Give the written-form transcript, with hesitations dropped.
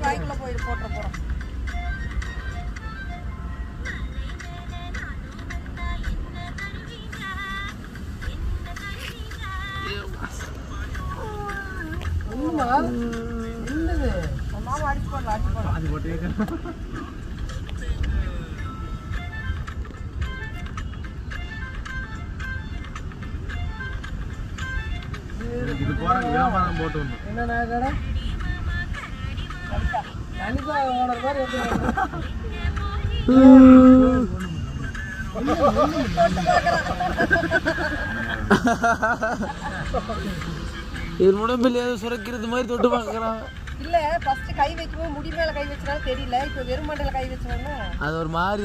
வாய்க்குள்ள போய் போட்டுற போறோம். மாமா அடிச்சு போடலாம், அடிச்சு போடலாம். அது போட்டு இது போறாங்க வியாபாரம் போட்டு வந்து என்னடா கடை கண்டிப்பா ஓனர் மாதிரி இது முடம்பில் ஏதோ சுரக்கிறது மாதிரி தொட்டு பார்க்கறான். இல்ல ஃபர்ஸ்ட் கை வைக்கும்போது முடி மேல கை வச்சனால தெரியல, இப்போ வெறும் மண்டையில கை வச்சோன்னா அது ஒரு மாதிரி